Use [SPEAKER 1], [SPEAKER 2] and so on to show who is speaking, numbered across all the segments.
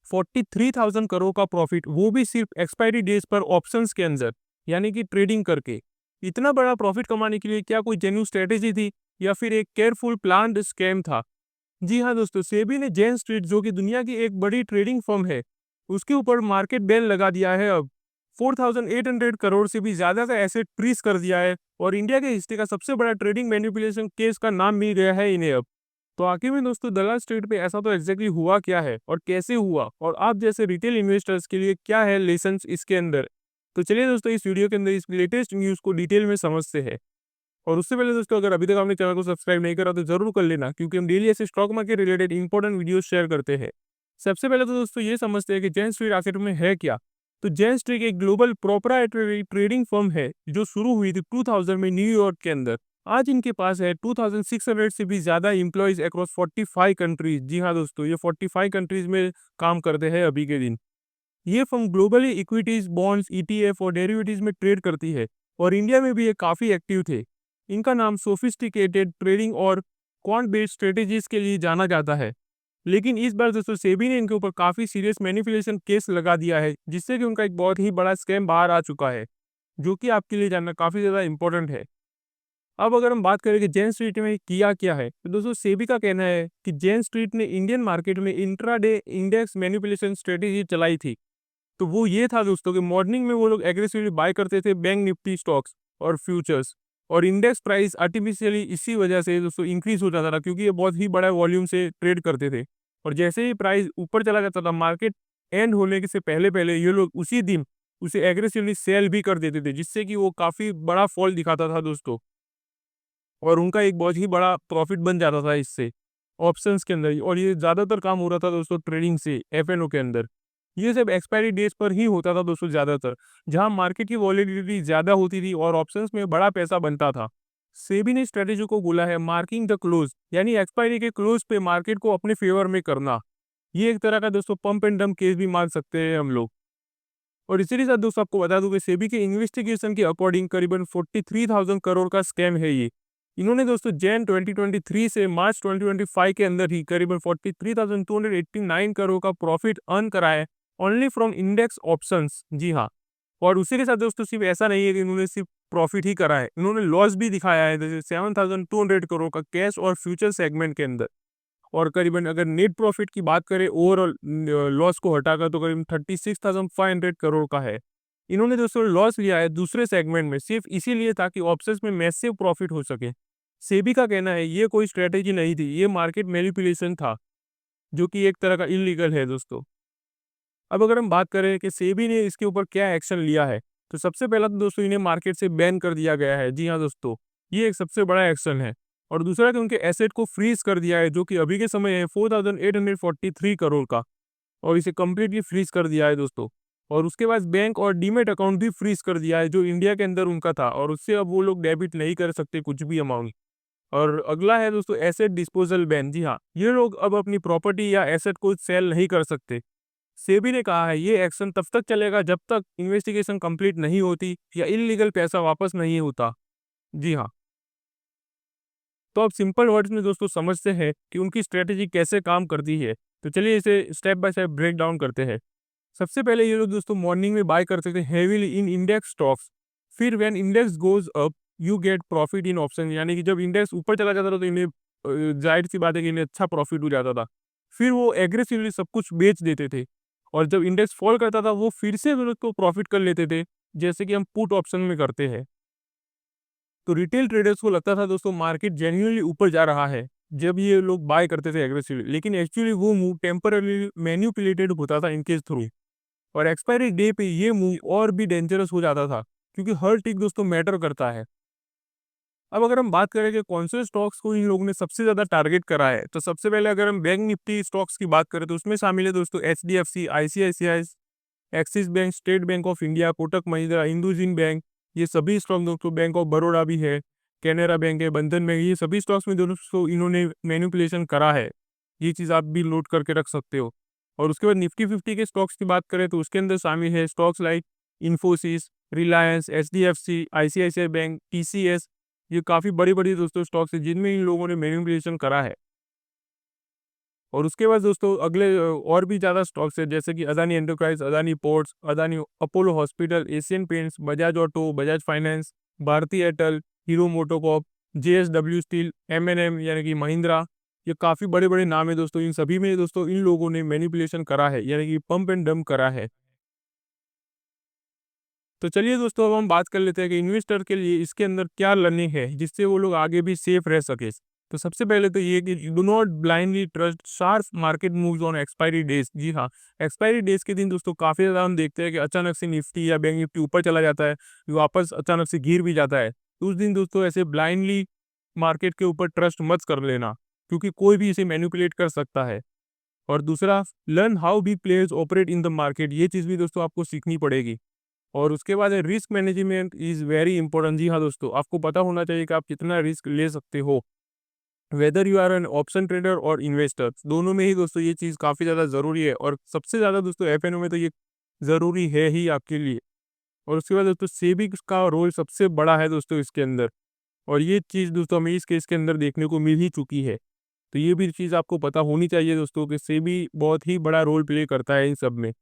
[SPEAKER 1] 43,000 करोड़ का प्रॉफिट, वो भी सिर्फ एक्सपायरी डेज पर ऑप्शंस के अंदर, यानी कि ट्रेडिंग करके। इतना बड़ा प्रॉफिट कमाने के लिए क्या कोई जेन्युइन स्ट्रेटेजी थी या फिर एक केयरफुल प्लान्ड स्कैम था? जी हाँ दोस्तों, सेबी ने जेन स्ट्रीट, जो कि दुनिया की एक बड़ी ट्रेडिंग फर्म है, उसके ऊपर मार्केट बैन लगा दिया है अब। 4,800 करोड़ से भी ज़्यादा का एसेट फ्रीज कर दिया है और इंडिया के हिस्ट्री का सबसे बड़ा ट्रेडिंग मैनिपुलेशन केस का नाम मिल गया है इन्हें अब। तो आखिर में दोस्तों, दलाल स्ट्रीट पे ऐसा तो एग्जैक्टली हुआ क्या है और कैसे हुआ, और आप जैसे रिटेल इन्वेस्टर्स के लिए क्या है लेसन्स इसके अंदर? तो चलिए दोस्तों, इस वीडियो के अंदर इस लेटेस्ट न्यूज़ को डिटेल में समझते हैं। और उससे पहले दोस्तों, अगर अभी तक आपने चैनल को सब्सक्राइब नहीं करा तो जरूर कर लेना, क्योंकि हम डेली ऐसे stock market related important video share करते हैं। सबसे पहले तो दोस्तों ये समझते हैं कि जेन स्ट्रीट आखिर में है क्या। तो जेन स्ट्रीट एक ग्लोबल प्रोप्राइटरी ट्रेडिंग फर्म है जो शुरू हुई थी 2000 में न्यूयॉर्क के अंदर। आज इनके पास है 2600 से भी ज्यादा एम्प्लॉयज अक्रॉस 45 कंट्रीज। जी हाँ दोस्तों, ये 45 कंट्रीज में काम करते हैं अभी के दिन। ये firm globally equities, bonds, ETF और डेरिवेटिव्स में ट्रेड करती है और इंडिया में भी ये काफ़ी एक्टिव थे। इनका नाम सोफिस्टिकेटेड ट्रेडिंग और क्वांट बेस्ड स्ट्रेटेजीज के लिए जाना जाता है। लेकिन इस बार दोस्तों, सेबी ने इनके ऊपर काफ़ी सीरियस मैनिपुलेशन केस लगा दिया है, जिससे कि उनका एक बहुत ही बड़ा स्कैम बाहर आ चुका है, जो कि आपके लिए जानना काफ़ी ज़्यादा इंपॉर्टेंट है। अब अगर हम बात करें कि जेन स्ट्रीट में किया क्या है, तो दोस्तों सेबी का कहना है कि जेन स्ट्रीट ने इंडियन मार्केट में इंट्राडे इंडेक्स मैनिपुलेशन स्ट्रेटेजी चलाई थी। तो वो ये था दोस्तों कि मॉर्निंग में वो लोग एग्रेसिवली बाय करते थे बैंक निफ्टी स्टॉक्स और फ्यूचर्स, और इंडेक्स प्राइस आर्टिफिशियली इसी वजह से दोस्तों इंक्रीज हो जाता था, क्योंकि ये बहुत ही बड़ा वॉल्यूम से ट्रेड करते थे। और जैसे ही प्राइस ऊपर चला जाता था, मार्केट एंड होने के से पहले पहले ये लोग उसी दिन उसे एग्रेसिवली सेल भी कर देते थे, जिससे कि वो काफ़ी बड़ा फॉल दिखाता था दोस्तों। और उनका एक बहुत ही बड़ा प्रॉफिट बन जाता था इससे, ऑप्शंस के अंदर ही। और ये ज़्यादातर काम हो रहा था दोस्तों ट्रेडिंग से, एफएनओ के अंदर। ये सब एक्सपायरी डेज पर ही होता था दोस्तों ज़्यादातर, जहाँ मार्केट की वॉलेटिलिटी ज़्यादा होती थी और ऑप्शंस में बड़ा पैसा बनता था। सेबी ने स्ट्रेटेजी को बोला है मार्किंग द क्लोज, यानी एक्सपायरी के क्लोज पे मार्केट को अपने फेवर में करना। ये एक तरह का दोस्तों पंप एंड डंप केस भी मान सकते हैं हम लोग। और इसी के साथ दोस्तों आपको बता दूं कि सेबी के इन्वेस्टिगेशन के अकॉर्डिंग करीबन 43,000 करोड़ का स्कैम है ये। इन्होंने दोस्तों जैन 2023 से मार्च 2025 के अंदर ही करीबन 43,289 करोड़ का प्रॉफिट अर्न करा है, ओनली फ्रॉम इंडेक्स ऑप्शंस। जी हाँ। और उसी के साथ दोस्तों सिर्फ ऐसा नहीं है कि इन्होंने सिर्फ प्रॉफिट ही करा है, इन्होंने लॉस भी दिखाया है, जैसे 7,200 करोड़ का कैश और फ्यूचर सेगमेंट के अंदर। और करीबन अगर नेट प्रॉफिट की बात करें ओवरऑल लॉस को हटाकर, तो करीबन 36,500 करोड़ का है। इन्होंने दोस्तों लॉस लिया है दूसरे सेगमेंट में सिर्फ इसीलिए ताकि ऑप्शंस में मैसिव प्रॉफिट हो सके। सेबी का कहना है ये कोई स्ट्रेटेजी नहीं थी, ये मार्केट मैनिपुलेशन था, जो कि एक तरह का इलीगल है दोस्तों। अब अगर हम बात करें कि सेबी ने इसके ऊपर क्या एक्शन लिया है, तो सबसे पहला तो दोस्तों इन्हें मार्केट से बैन कर दिया गया है। जी हाँ दोस्तों, ये एक सबसे बड़ा एक्शन है। और दूसरा कि उनके एसेट को फ्रीज कर दिया है, जो कि अभी के समय है 4,843 करोड़ का, और इसे कंप्लीटली फ्रीज कर दिया है दोस्तों। और उसके बाद बैंक और डीमेट अकाउंट भी फ्रीज कर दिया है, जो इंडिया के अंदर उनका था, और उससे अब वो लोग डेबिट नहीं कर सकते कुछ भी अमाउंट। और अगला है दोस्तों एसेट डिस्पोजल बैन। जी हाँ, ये लोग अब अपनी प्रॉपर्टी या एसेट को सेल नहीं कर सकते। सेबी ने कहा है ये एक्शन तब तक चलेगा जब तक इन्वेस्टिगेशन कंप्लीट नहीं होती या इलीगल पैसा वापस नहीं होता। जी हाँ। तो अब सिंपल वर्ड्स में दोस्तों समझते हैं कि उनकी स्ट्रेटेजी कैसे काम करती है। तो चलिए इसे step by step break down करते हैं। सबसे पहले ये लोग दोस्तों मॉर्निंग में बाय करते थे हेवीली इन इंडेक्स स्टॉक्स। फिर when index goes up you get profit in option, यानी कि जब इंडेक्स ऊपर चला जाता था तो इन्हें जाहिर सी बात है कि इन्हें अच्छा प्रॉफिट हो जाता था। फिर वो एग्रेसिवली सब कुछ बेच देते थे, और जब इंडेक्स फॉल करता था वो फिर से वो लोग तो प्रॉफिट कर लेते थे, जैसे कि हम पुट ऑप्शन में करते हैं। तो रिटेल ट्रेडर्स को लगता था दोस्तों मार्केट जेन्युइनली ऊपर जा रहा है जब ये लोग बाय करते थे एग्रेसिवली, लेकिन एक्चुअली वो मूव टेम्पररी मैन्युपुलेटेड होता था इनके थ्रू। और एक्सपायरी डे पे ये मूव और भी डेंजरस हो जाता था, क्योंकि हर टिक दोस्तों मैटर करता है। अब अगर हम बात करें कि कौन से स्टॉक्स को इन लोगों ने सबसे ज़्यादा टारगेट करा है, तो सबसे पहले अगर हम बैंक निफ्टी स्टॉक्स की बात करें तो उसमें शामिल है दोस्तों HDFC, ICICI, axis bank, state bank of India, Kotak Mahindra, IndusInd bank. ये सभी स्टॉक दोस्तों, बैंक ऑफ बड़ौदा भी है, कैनरा बैंक है, बंधन बैंक, ये सभी स्टॉक्स में दोस्तों इन्होंने मैनिपुलेशन करा है। ये चीज़ आप भी नोट करके रख सकते हो। और उसके बाद निफ्टी 50 के स्टॉक्स की बात करें तो उसके अंदर शामिल है stocks like Infosys, Reliance, HDFC, ICICI bank, TCS. ये काफ़ी बड़ी-बड़ी दोस्तों स्टॉक्स हैं जिनमें इन लोगों ने मैनिपुलेशन करा है। और उसके बाद दोस्तों अगले और भी ज़्यादा स्टॉक्स है, जैसे कि Adani Enterprise, Adani Ports, Adani Apollo Hospital, Asian Paints, Bajaj Auto, Bajaj Finance, Bharti Airtel, Hero MotoCorp, JSW Steel, MNM यानी कि महिंद्रा। ये काफ़ी बड़े-बड़े नाम है दोस्तों। इन सभी में दोस्तों इन लोगों ने मैनिपुलेशन करा है, यानी कि पंप एंड डंप करा है। तो चलिए दोस्तों, अब हम बात कर लेते हैं कि इन्वेस्टर के लिए इसके अंदर क्या लर्निंग है, जिससे वो लोग आगे भी सेफ रह सके। तो सबसे पहले तो ये कि do not blindly trust sharp market moves on expiry days. जी हाँ, एक्सपायरी डेज के दिन दोस्तों काफ़ी ज़्यादा हम देखते हैं कि अचानक से निफ्टी या बैंक निफ्टी ऊपर चला जाता है, वापस अचानक से गिर भी जाता है। तो उस दिन दोस्तों ऐसे ब्लाइंडली मार्केट के ऊपर ट्रस्ट मत कर लेना, क्योंकि कोई भी इसे मैनिपुलेट कर सकता है। और दूसरा, learn how be players operate in the market. ये चीज़ भी दोस्तों आपको सीखनी पड़ेगी। और उसके बाद है risk management is very important. जी हाँ दोस्तों, आपको पता होना चाहिए कि आप कितना रिस्क ले सकते हो, whether you are an option trader और इन्वेस्टर, दोनों में ही दोस्तों ये चीज़ काफ़ी ज़्यादा ज़रूरी है। और सबसे ज़्यादा दोस्तों एफएनओ में तो ये ज़रूरी है ही आपके लिए। और उसके बाद दोस्तों सेबी का रोल सबसे बड़ा है दोस्तों इसके अंदर, और ये चीज़ दोस्तों हमें इस केस के अंदर देखने को मिल ही चुकी है। तो ये भी चीज़ आपको पता होनी चाहिए दोस्तों कि सेबी बहुत ही बड़ा रोल प्ले करता है इन सब में।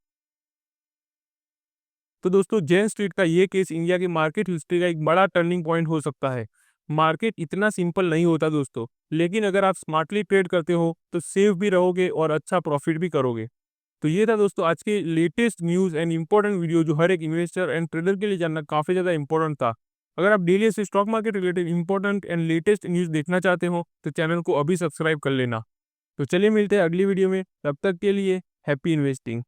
[SPEAKER 1] तो दोस्तों जेन स्ट्रीट का ये केस इंडिया की मार्केट हिस्ट्री का एक बड़ा टर्निंग पॉइंट हो सकता है। मार्केट इतना सिंपल नहीं होता दोस्तों, लेकिन अगर आप स्मार्टली ट्रेड करते हो तो सेफ भी रहोगे और अच्छा प्रॉफिट भी करोगे। तो ये था दोस्तों आज के latest news and important video, जो हर एक इन्वेस्टर एंड ट्रेडर के लिए जानना काफ़ी ज़्यादा इंपॉर्टेंट था। अगर आप डेली से stock market related important and latest news देखना चाहते हो तो चैनल को अभी सब्सक्राइब कर लेना। तो चलिए मिलते हैं अगली वीडियो में, तब तक के लिए हैप्पी इन्वेस्टिंग।